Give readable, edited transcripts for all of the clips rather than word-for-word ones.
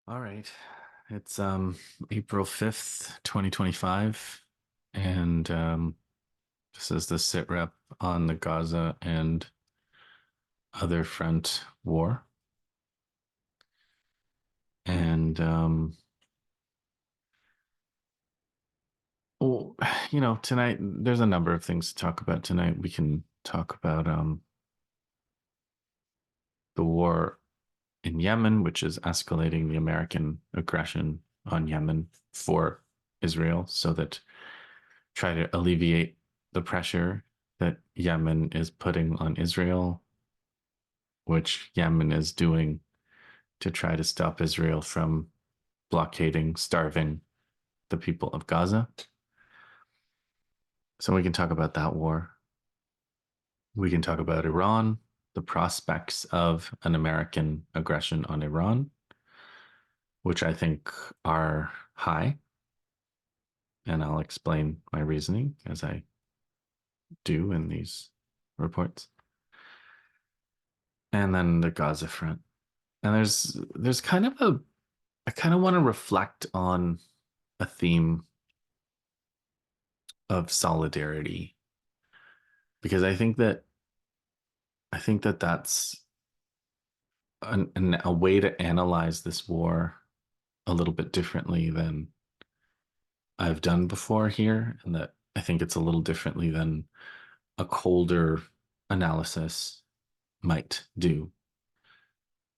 All right. It's April 5th, 2025, and this is the sit rep on the Gaza and other front war. And well, tonight there's a number of things to talk about tonight. We can talk about the war in Yemen, which is escalating the American aggression on Yemen for Israel so that try to alleviate the pressure that Yemen is putting on Israel, which Yemen is doing to try to stop Israel from blockading, starving the people of Gaza. So we can talk about that war. We can talk about Iran, the prospects of an American aggression on Iran, which I think are high. And I'll explain my reasoning as I do in these reports. And then the Gaza front. And there's kind of a I kind of want to reflect on a theme of solidarity because I think that that's a way to analyze this war a little bit differently than I've done before here, and that I think it's a little differently than a colder analysis might do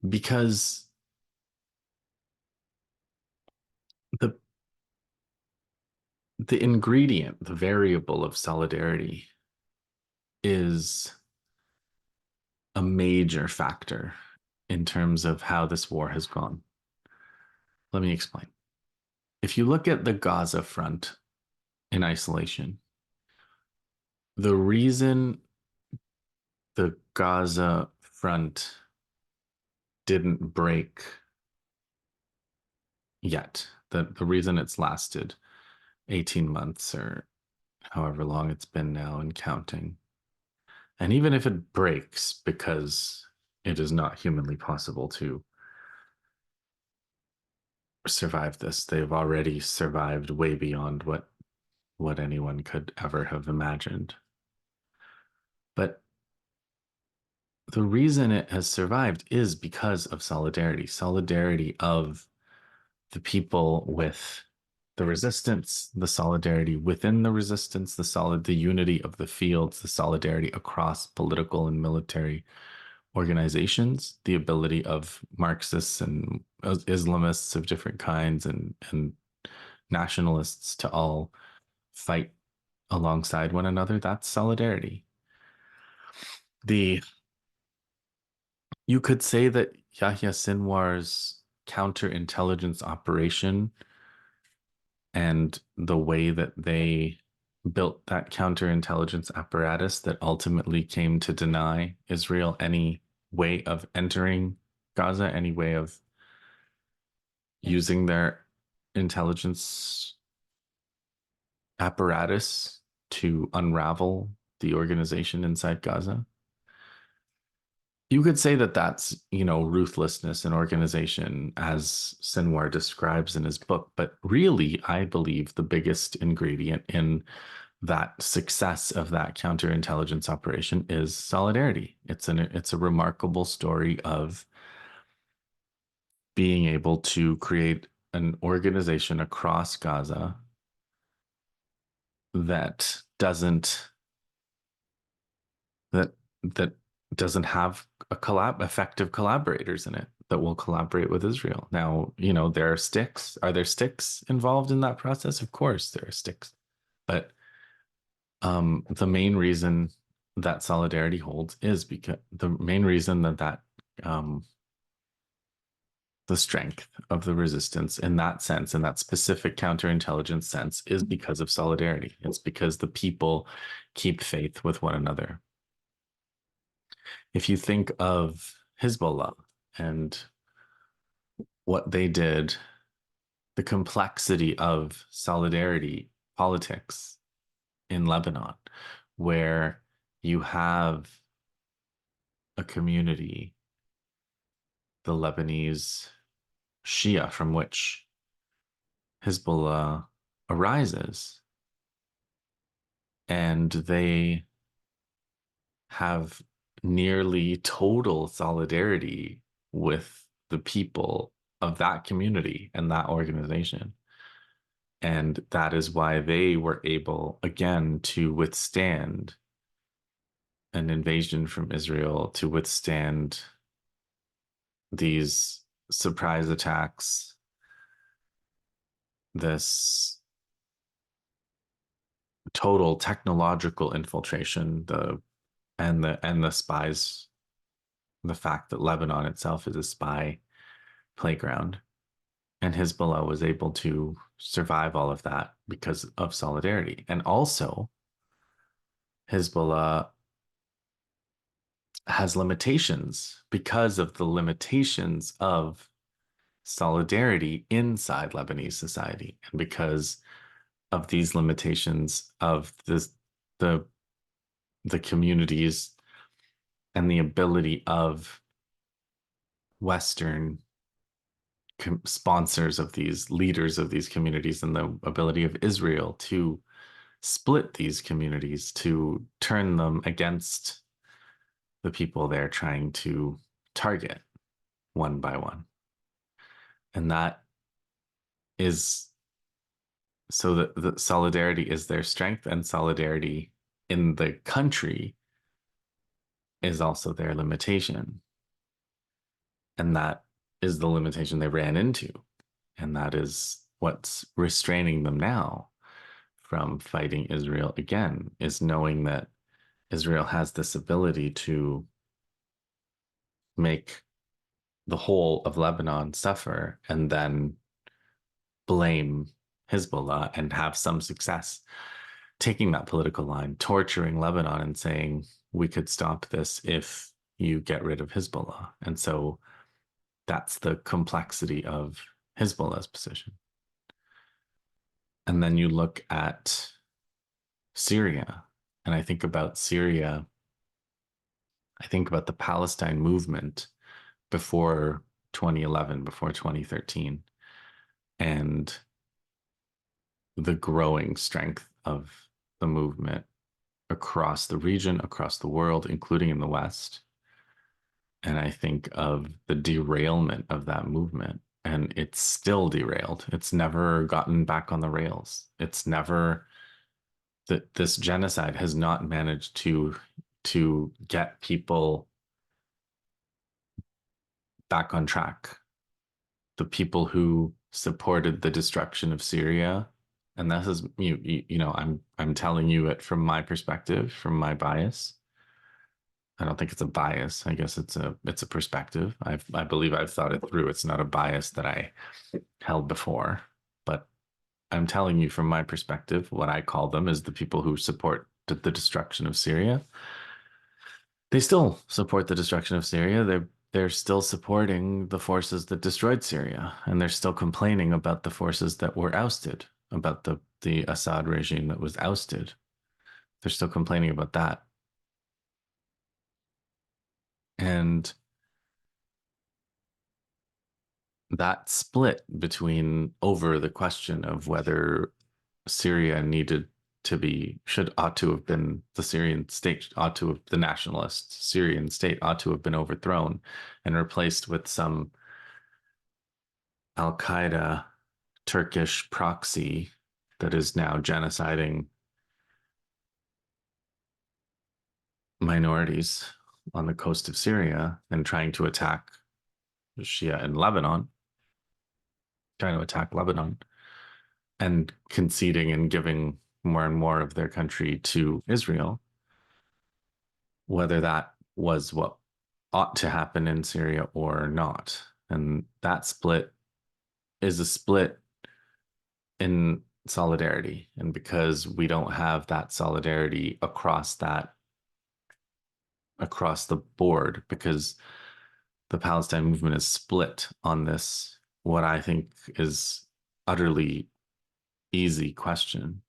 because the the ingredient, the variable of solidarity is a major factor in terms of how this war has gone. Let me explain. If you look at the Gaza front in isolation, the reason the Gaza front didn't break yet, the reason it's lasted 18 months or however long it's been now and counting, and even if it breaks because it is not humanly possible to survive this, they've already survived way beyond what anyone could ever have imagined. But the reason it has survived is because of solidarity of the people with the resistance, the solidarity within the resistance, the unity of the fields, the solidarity across political and military organizations, the ability of Marxists and Islamists of different kinds and nationalists to all fight alongside one another. That's solidarity. The You could say that Yahya Sinwar's counterintelligence operation and the way that they built that counterintelligence apparatus that ultimately came to deny Israel any way of entering Gaza, any way of using their intelligence apparatus to unravel the organization inside Gaza. You could say that that's, ruthlessness in organization as Sinwar describes in his book. But really, I believe the biggest ingredient in that success of that counterintelligence operation is solidarity. It's a remarkable story of being able to create an organization across Gaza that doesn't that that doesn't have effective collaborators in it that will collaborate with Israel. Now, there are sticks. Are there sticks involved in that process? Of course, there are sticks. But the main reason that solidarity holds is because the main reason that um, the strength of the resistance in that sense, in that specific counterintelligence sense, is because of solidarity. It's because the people keep faith with one another. If you think of Hezbollah and what they did, the complexity of solidarity politics in Lebanon, where you have a community, the Lebanese Shia from which Hezbollah arises. And they have nearly total solidarity with the people of that community and that organization. And that is why they were able, again, to withstand an invasion from Israel, to withstand these surprise attacks, this total technological infiltration, the spies, the fact that Lebanon itself is a spy playground. And Hezbollah was able to survive all of that because of solidarity. And also, Hezbollah has limitations because of the limitations of solidarity inside Lebanese society, and because of these limitations of the the communities and the ability of Western sponsors of these leaders of these communities, and the ability of Israel to split these communities, to turn them against the people they're trying to target one by one. And that is so that the solidarity is their strength, and solidarity in the country is also their limitation. And that is the limitation they ran into. And that is what's restraining them now from fighting Israel again, is knowing that Israel has this ability to make the whole of Lebanon suffer and then blame Hezbollah and have some success taking that political line, torturing Lebanon and saying, we could stop this if you get rid of Hezbollah. And so that's the complexity of Hezbollah's position. And then you look at Syria, and I think about Syria, I think about the Palestine movement before 2011, before 2013, and the growing strength of the movement across the region, across the world, including in the West. And I think of the derailment of that movement, and it's still derailed. It's never gotten back on the rails. It's never that this genocide has not managed to get people back on track. The people who supported the destruction of Syria, and this is I'm telling you it from my perspective, from my bias. I don't think it's a bias. I guess it's a perspective. I believe I've thought it through. It's not a bias that I held before, but I'm telling you from my perspective, what I call them is the people who support the destruction of Syria. They still support the destruction of Syria. They're still supporting the forces that destroyed Syria, and they're still complaining about the forces that were ousted, about the Assad regime that was ousted. They're still complaining about that. And that split between over the question of whether Syria needed to be ought to have been the Syrian state ought to have the nationalist Syrian state ought to have been overthrown and replaced with some Al Qaeda Turkish proxy that is now genociding minorities on the coast of Syria and trying to attack Shia in Lebanon, trying to attack Lebanon and conceding and giving more and more of their country to Israel, whether that was what ought to happen in Syria or not. And that split is a split in solidarity. And because we don't have that solidarity across the board, because the Palestine movement is split on this, what I think is utterly easy question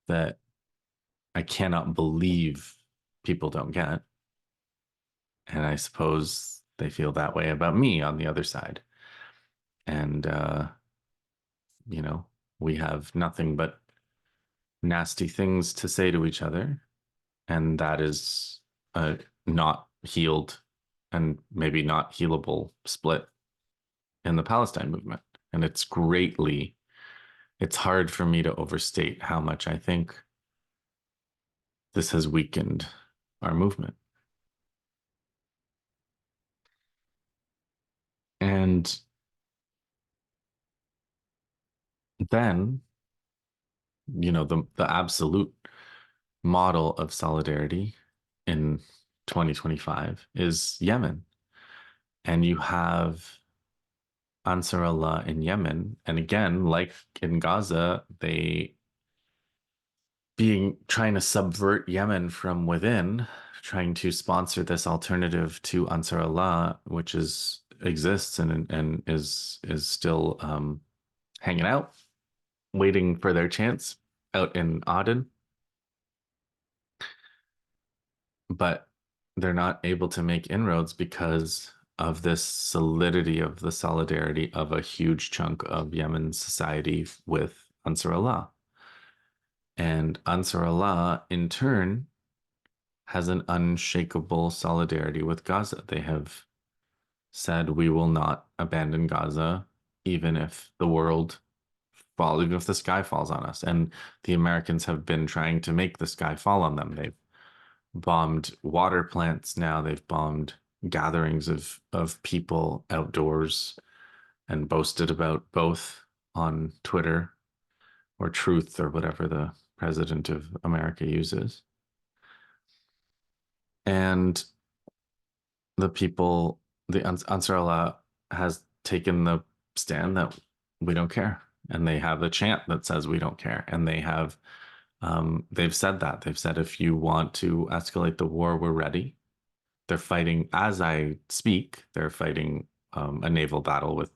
that I cannot believe people don't get. And I suppose they feel that way about me on the other side. and you know, we have nothing but nasty things to say to each other, and that is a not healed and maybe not healable split in the Palestine movement. And it's hard for me to overstate how much I think this has weakened our movement. And then, the absolute model of solidarity in 2025 is Yemen. And you have Ansar Allah in Yemen. And again, like in Gaza, they being trying to subvert Yemen from within, trying to sponsor this alternative to Ansar Allah, which exists and is still hanging out, waiting for their chance out in Aden, but they're not able to make inroads because of this solidity of the solidarity of a huge chunk of Yemen society with Ansar Allah. And Ansar Allah, in turn, has an unshakable solidarity with Gaza. They have said, we will not abandon Gaza, even if the world fall, even if the sky falls on us. And the Americans have been trying to make the sky fall on them. They've bombed water plants now, they've bombed gatherings of people outdoors and boasted about both on Twitter or Truth or whatever the president of America uses. And the people, the Ansar Allah has taken the stand that we don't care. And they have a chant that says we don't care. And they've said that. They've said, if you want to escalate the war, we're ready. They're fighting, as I speak, they're fighting a naval battle with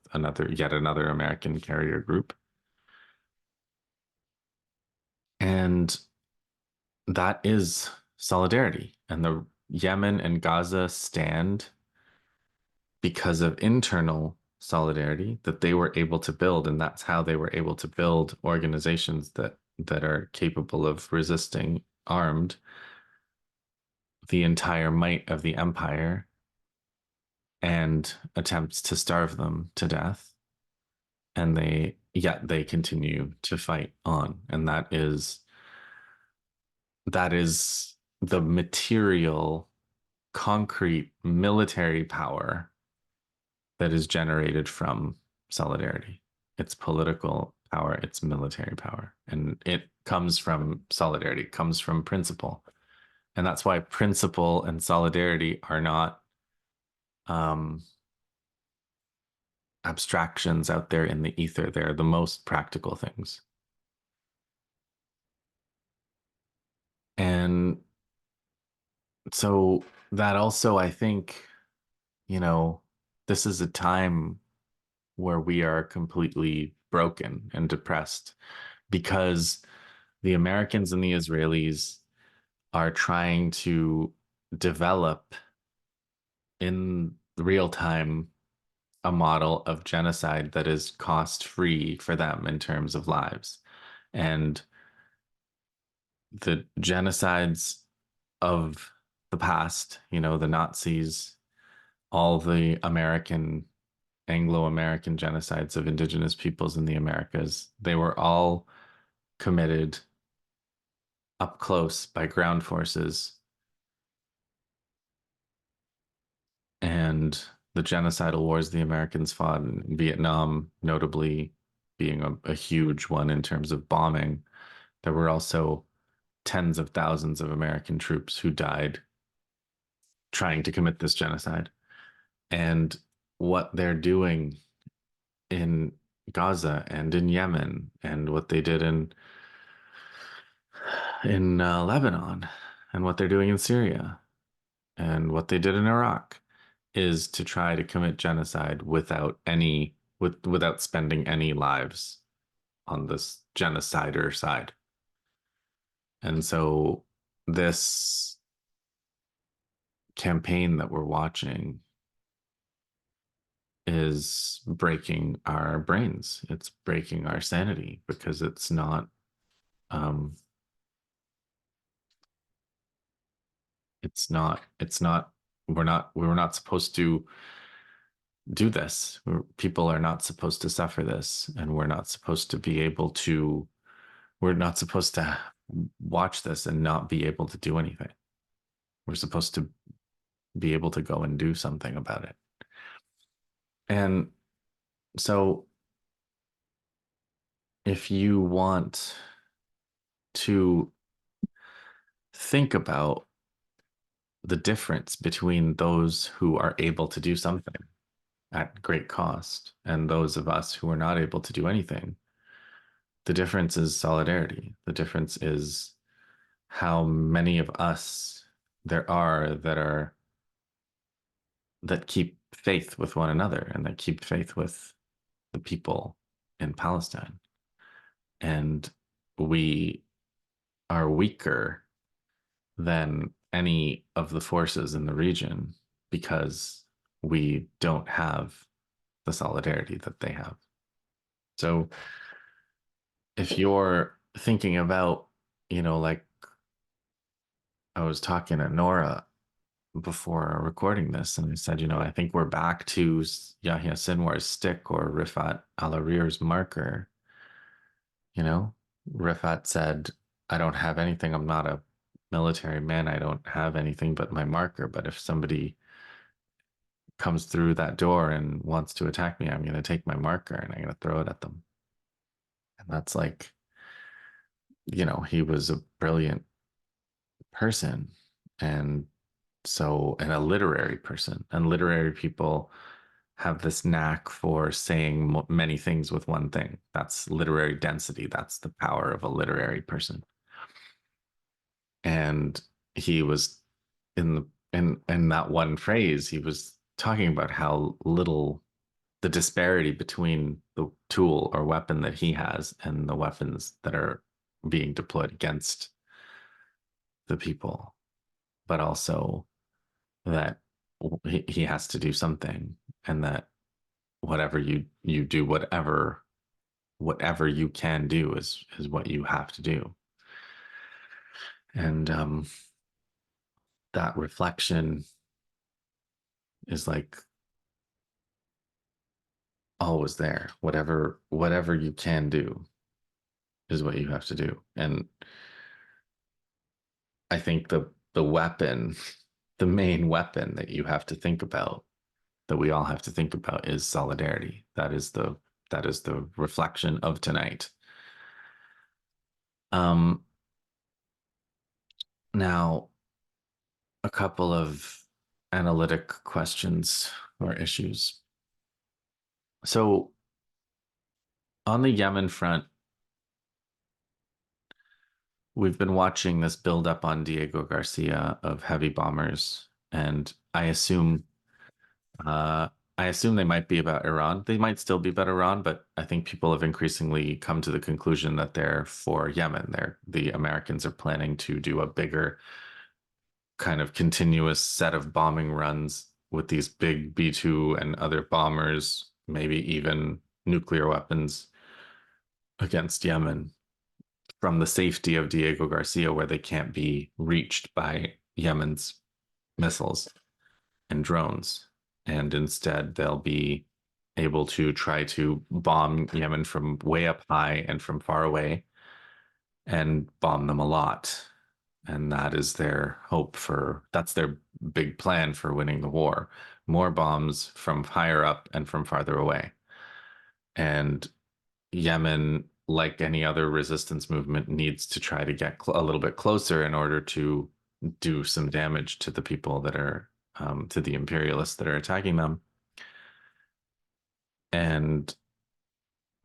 yet another American carrier group. And that is solidarity. And the Yemen and Gaza stand because of internal solidarity that they were able to build. And that's how they were able to build organizations that are capable of resisting armed the entire might of the empire and attempts to starve them to death. And yet they continue to fight on. And that is the material, concrete military power that is generated from solidarity. It's political power, it's military power. And it comes from solidarity, it comes from principle. And that's why principle and solidarity are not abstractions out there in the ether. They're the most practical things. And so that also, I think, you know, this is a time where we are completely broken and depressed because the Americans and the Israelis are trying to develop in real time a model of genocide that is cost free for them in terms of lives. And the genocides of the past, the Nazis, all the Anglo-American genocides of indigenous peoples in the Americas, they were all committed up close by ground forces. And the genocidal wars the Americans fought in Vietnam, notably being a huge one in terms of bombing, there were also tens of thousands of American troops who died trying to commit this genocide. And what they're doing in Gaza and in Yemen and what they did in Lebanon and what they're doing in Syria and what they did in Iraq is to try to commit genocide without spending any lives on this genocider side. And so this campaign that we're watching is breaking our brains. It's breaking our sanity because um it's not we're not supposed to do this. People are not supposed to suffer this, and we're not supposed to be able to we're not supposed to watch this and not be able to do anything. We're supposed to be able to go and do something about it. And so if you want to think about the difference between those who are able to do something at great cost and those of us who are not able to do anything, the difference is solidarity. The difference is how many of us there are that keep faith with one another and that keep faith with the people in Palestine. And we are weaker than any of the forces in the region because we don't have the solidarity that they have. So if you're thinking about, like I was talking to Nora before recording this, and I said, I think we're back to Yahya Sinwar's stick or Rifat Al-Arir's marker. You know, Rifat said, I don't have anything. I'm not a military man. I don't have anything but my marker. But if somebody comes through that door and wants to attack me, I'm going to take my marker and I'm going to throw it at them. And that's like, he was a brilliant person. And and a literary person. And literary people have this knack for saying many things with one thing. That's literary density. That's the power of a literary person. And he was in that one phrase, he was talking about how little the disparity between the tool or weapon that he has and the weapons that are being deployed against the people, but also that he has to do something, and that whatever you do, whatever you can do is what you have to do. And that reflection is like always there. Whatever you can do is what you have to do. And I think the weapon, the main weapon that you have to think about, that we all have to think about, is solidarity. That is the reflection of tonight. Now, a couple of analytic questions or issues. So, on the Yemen front, we've been watching this build up on Diego Garcia of heavy bombers, and uh, I assume they might be about Iran. They might still be about Iran, but I think people have increasingly come to the conclusion that they're for Yemen. The Americans are planning to do a bigger kind of continuous set of bombing runs with these big B-2 and other bombers, maybe even nuclear weapons against Yemen from the safety of Diego Garcia, where they can't be reached by Yemen's missiles and drones. And instead, they'll be able to try to bomb Yemen from way up high and from far away and bomb them a lot. And that's their big plan for winning the war. More bombs from higher up and from farther away. And Yemen, like any other resistance movement, needs to try to get a little bit closer in order to do some damage to the people that are, to the imperialists that are attacking them. And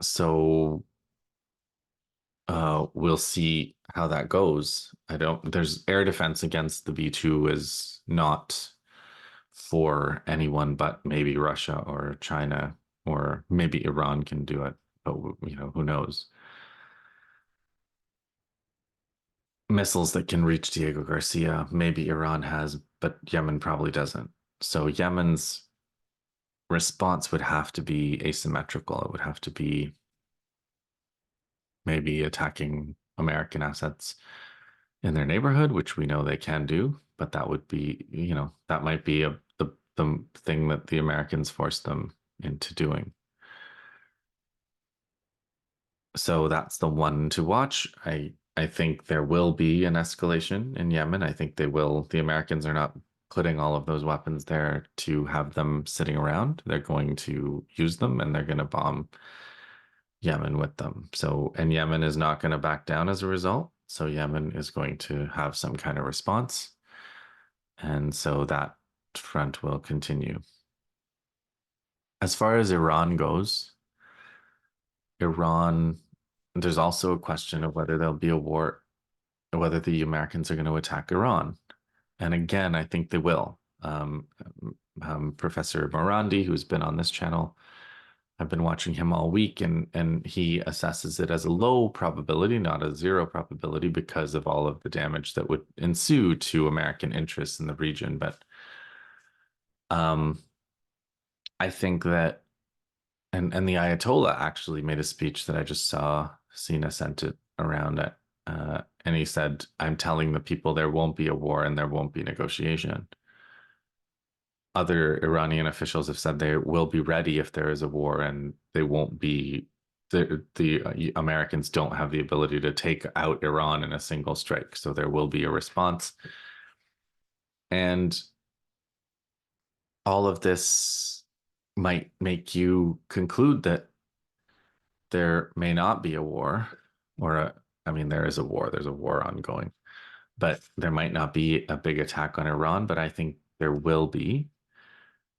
so we'll see how that goes. There's air defense against the B-2 is not for anyone but maybe Russia or China, or maybe Iran can do it, but who knows? Missiles that can reach Diego Garcia, maybe Iran has, but Yemen probably doesn't. So Yemen's response would have to be asymmetrical. It would have to be maybe attacking American assets in their neighborhood, which we know they can do, but that would be, that might be the thing that the Americans forced them into doing. So that's the one to watch. I think there will be an escalation in Yemen. I think they will. The Americans are not putting all of those weapons there to have them sitting around. They're going to use them and they're going to bomb Yemen with them. So, and Yemen is not going to back down as a result. So Yemen is going to have some kind of response. And so that front will continue. As far as Iran goes, Iran, there's also a question of whether there'll be a war, whether the Americans are going to attack Iran. And again, I think they will. Professor Morandi, who's been on this channel, I've been watching him all week, and he assesses it as a low probability, not a zero probability, because of all of the damage that would ensue to American interests in the region. But I think that, and the Ayatollah actually made a speech that I just saw. Sina sent it around it, and he said, "I'm telling the people there won't be a war and there won't be negotiation." Other Iranian officials have said they will be ready if there is a war, and they won't be. The Americans don't have the ability to take out Iran in a single strike, so there will be a response. And all of this might make you conclude that there may not be a war, I mean, there is a war, there's a war ongoing, but there might not be a big attack on Iran, but I think there will be.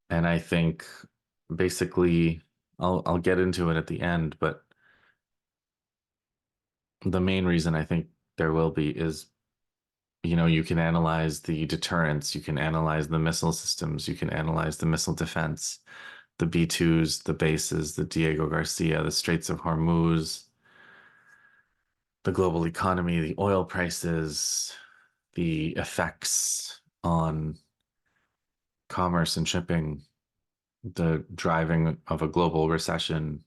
And I think basically, I'll get into it at the end, but the main reason I think there will be is, you can analyze the deterrence, you can analyze the missile systems, you can analyze the missile defense, the B-2s, the bases, the Diego Garcia, the Straits of Hormuz, the global economy, the oil prices, the effects on commerce and shipping, the driving of a global recession,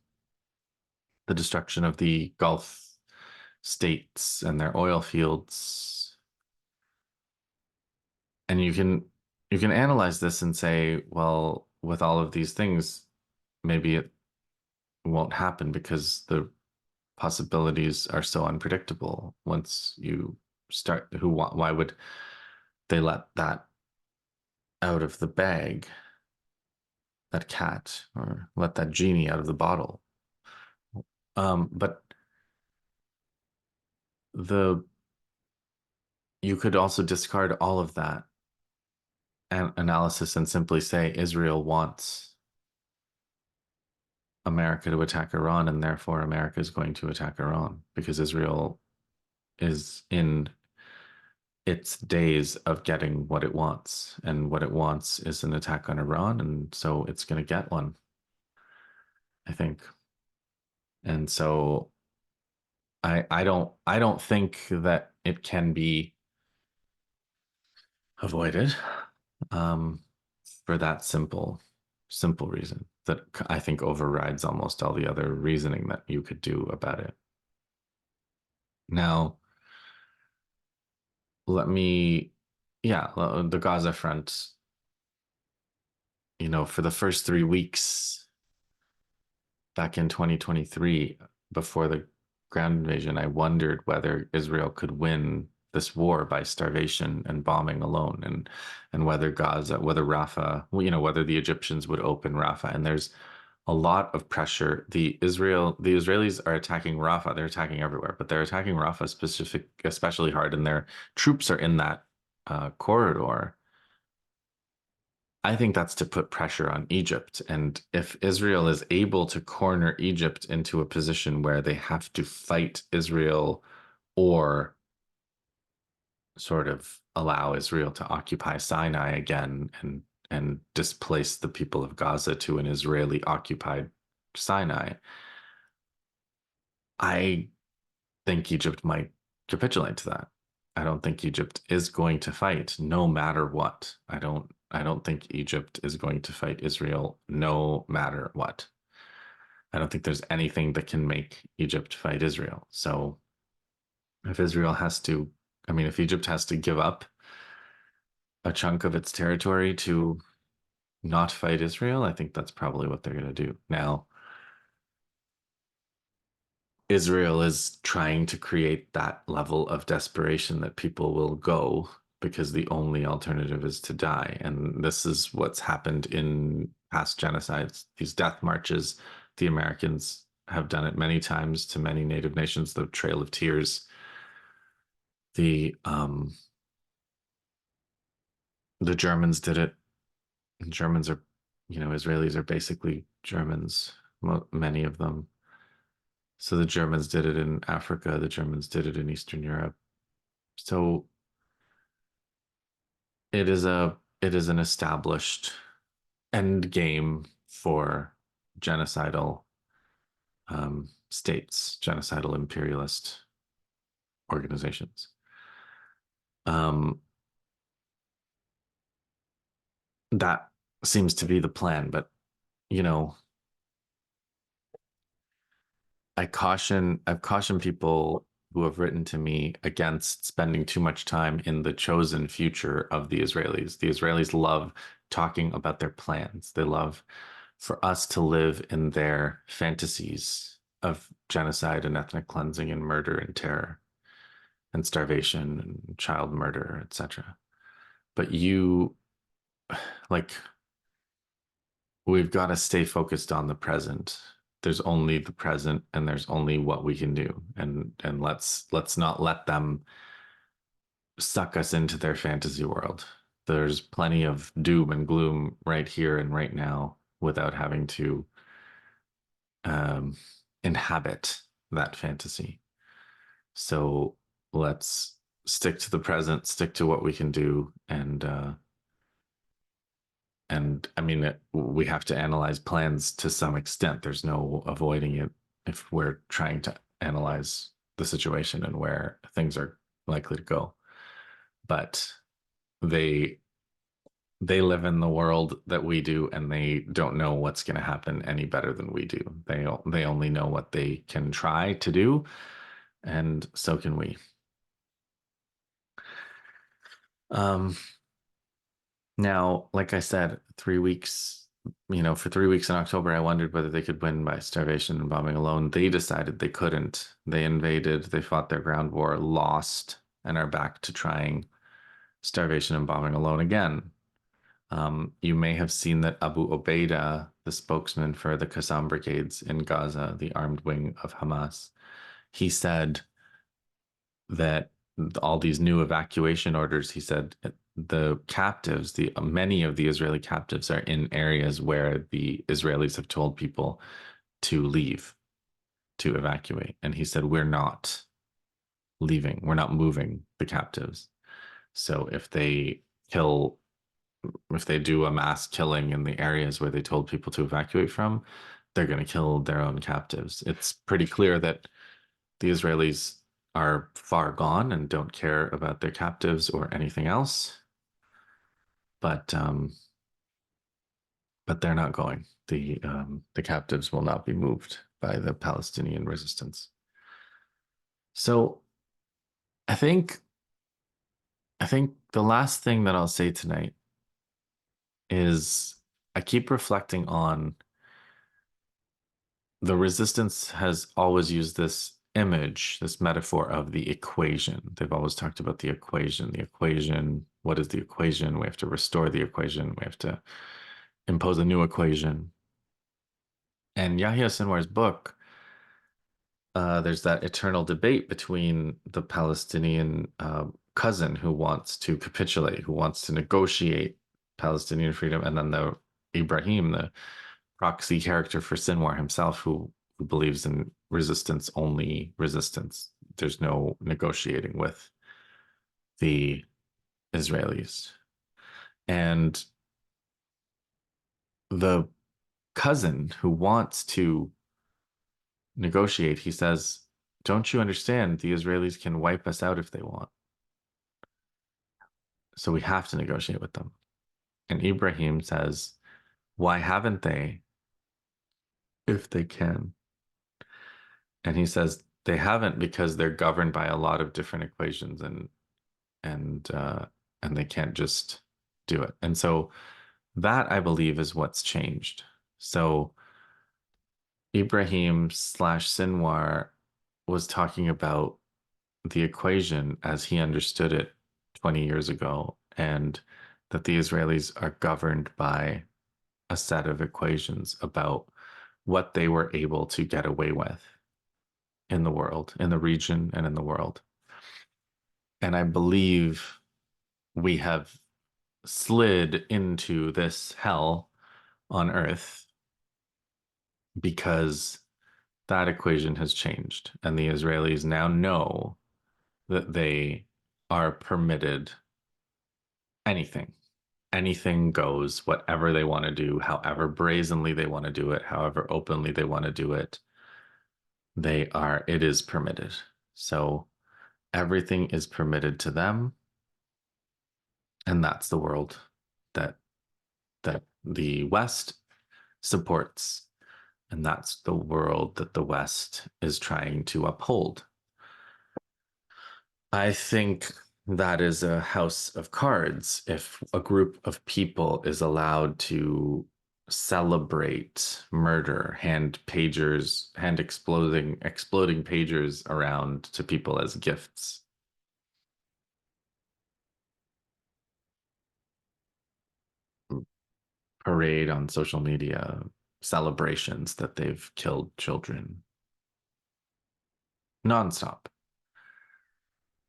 the destruction of the Gulf states and their oil fields. And you can analyze this and say, well, with all of these things, maybe it won't happen because the possibilities are so unpredictable. Once you start, why would they let that out of the bag, that cat, or let that genie out of the bottle? But the you could also discard all of that analysis and simply say Israel wants America to attack Iran, and therefore America is going to attack Iran because Israel is in its days of getting what it wants, and what it wants is an attack on Iran, and so it's going to get one, I think. And so I don't think that it can be avoided, um, for that simple reason that I think overrides almost all the other reasoning that you could do about it. Now, let me, yeah, the Gaza front, for the first 3 weeks back in 2023, before the ground invasion, I wondered whether Israel could win this war by starvation and bombing alone, and whether whether Rafah, whether the Egyptians would open Rafah. And there's a lot of pressure. The Israelis are attacking Rafah. They're attacking everywhere, but they're attacking Rafah especially hard, and their troops are in that corridor. I think that's to put pressure on Egypt. And if Israel is able to corner Egypt into a position where they have to fight Israel, or sort of allow Israel to occupy Sinai again, and displace the people of Gaza to an Israeli occupied Sinai, I think Egypt might capitulate to that. I don't think Egypt is going to fight no matter what. I don't think Egypt is going to fight Israel no matter what. I don't think there's anything that can make Egypt fight Israel. So if Israel has to, I mean, if Egypt has to give up a chunk of its territory to not fight Israel, I think that's probably what they're going to do. Now, Israel is trying to create that level of desperation that people will go because the only alternative is to die. And this is what's happened in past genocides, these death marches. The Americans have done it many times to many native nations, the Trail of Tears. The Germans did it. Germans are, Israelis are basically Germans, many of them. So the Germans did it in Africa, the Germans did it in Eastern Europe. So it is an established end game for genocidal states, genocidal imperialist organizations. Um, that seems to be the plan, but you know, I've cautioned people who have written to me against spending too much time in the chosen future of the Israelis. The Israelis love talking about their plans. They love for us to live in their fantasies of genocide and ethnic cleansing and murder and terror and starvation and child murder, etc. But like, we've got to stay focused on the present. There's only the present and there's only what we can do. And let's not let them suck us into their fantasy world. There's plenty of doom and gloom right here and right now without having to um, inhabit that fantasy. So let's stick to the present, stick to what we can do, and I mean, we have to analyze plans to some extent. There's no avoiding it if we're trying to analyze the situation and where things are likely to go. But they they live in the world that we do, and they don't know what's going to happen any better than we do. They only know what they can try to do, and so can we. Um, Now, like I said, 3 weeks, for 3 weeks in October, I wondered whether they could win by starvation and bombing alone. They decided they couldn't. They invaded, they fought their ground war, lost, and are back to trying starvation and bombing alone again. You may have seen that Abu Obaida, the spokesman for the Qassam brigades in Gaza, the armed wing of Hamas, he said that all these new evacuation orders, he said the captives, the many of the Israeli captives are in areas where the Israelis have told people to leave, to evacuate. And he said, we're not leaving, we're not moving the captives. So if they do a mass killing in the areas where they told people to evacuate from, they're going to kill their own captives. It's pretty clear that the Israelis are far gone and don't care about their captives or anything else. But but they're not going. The captives will not be moved by the Palestinian resistance. So I think I think the last thing that I'll say tonight is I keep reflecting on the resistance has always used this image, this metaphor of the equation. They've always talked about the equation. The equation, what is the equation? We have to restore the equation. We have to impose a new equation. And Yahya Sinwar's book, there's that eternal debate between the Palestinian cousin who wants to capitulate, who wants to negotiate Palestinian freedom, and then the Ibrahim, the proxy character for Sinwar himself, who believes in resistance, only resistance. There's no negotiating with the Israelis. And the cousin who wants to negotiate, he says, don't you understand? The Israelis can wipe us out if they want. So we have to negotiate with them. And Ibrahim says, why haven't they if they can? And he says they haven't because they're governed by a lot of different equations and uh, and they can't just do it. And so that I believe is what's changed. So Ibrahim slash Sinwar was talking about the equation as he understood it 20 years ago, and that the Israelis are governed by a set of equations about what they were able to get away with in the world, in the region, and in the world. And I believe we have slid into this hell on earth because that equation has changed. And the Israelis now know that they are permitted anything. Anything goes, whatever they want to do, however brazenly they want to do it, however openly they want to do it, it is permitted. So everything is permitted to them. And that's the world that the West supports. And that's the world that the West is trying to uphold. I think that is a house of cards if a group of people is allowed to celebrate murder, hand exploding pagers around to people as gifts. Parade on social media celebrations that they've killed children nonstop.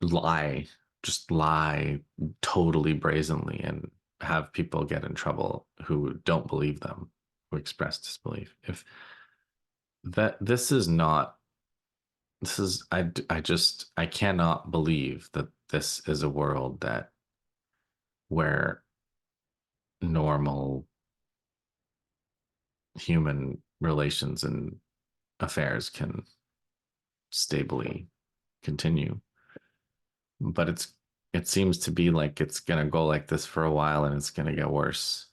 Lie, just lie totally brazenly and have people get in trouble who don't believe them, who express disbelief. If that this is not this is I cannot believe that this is a world that where normal human relations and affairs can stably continue. But it seems to be like it's going to go like this for a while and it's going to get worse.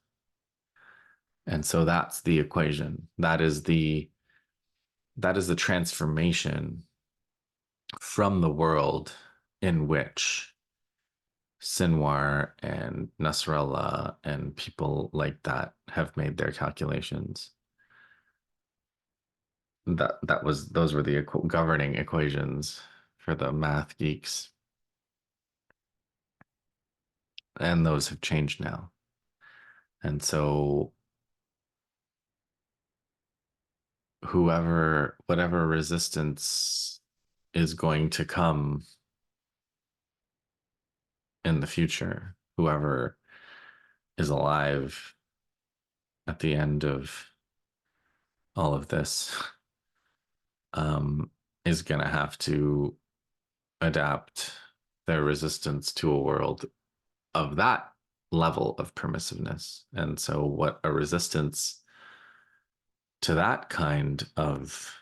And so that's the equation. That is the transformation from the world in which Sinwar and Nasrallah and people like that have made their calculations. Those were the governing equations for the math geeks, and those have changed now. And so whatever resistance is going to come in the future, whoever is alive at the end of all of this, um, is going to have to adapt their resistance to a world of that level of permissiveness. And so, what a resistance to that kind of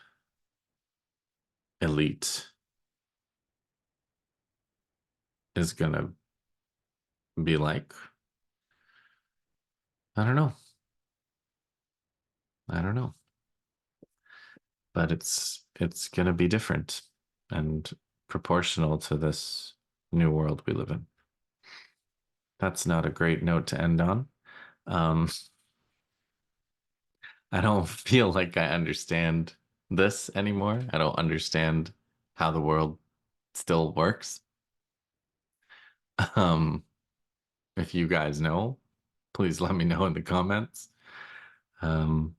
elite is going to be like, I don't know. I don't know. But it's going to be different and proportional to this new world we live in. That's not a great note to end on. Um, I don't feel like I understand this anymore. I don't understand how the world still works. Um, if you guys know, please let me know in the comments. Um,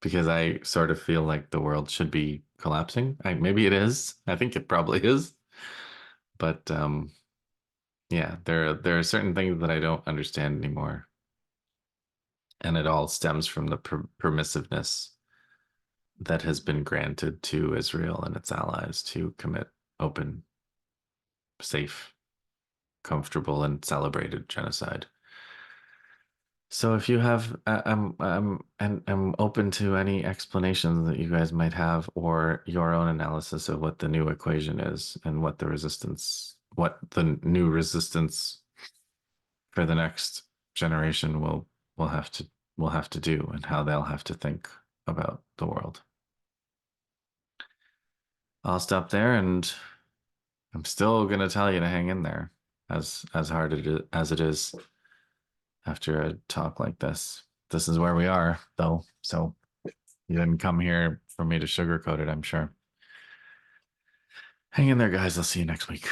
because I sort of feel like the world should be collapsing. Maybe it is. I think it probably is. But yeah, there are certain things that I don't understand anymore, and it all stems from the permissiveness that has been granted to Israel and its allies to commit open, safe, comfortable, and celebrated genocide. So if you have, I'm open to any explanations that you guys might have, or your own analysis of what the new equation is and what the new resistance for the next generation will have to will have to do and how they'll have to think about the world. I'll stop there, and I'm still gonna tell you to hang in there, as hard as it is after a talk like this. This is where we are, though, so you didn't come here for me to sugarcoat it, I'm sure. Hang in there, guys. I'll see you next week.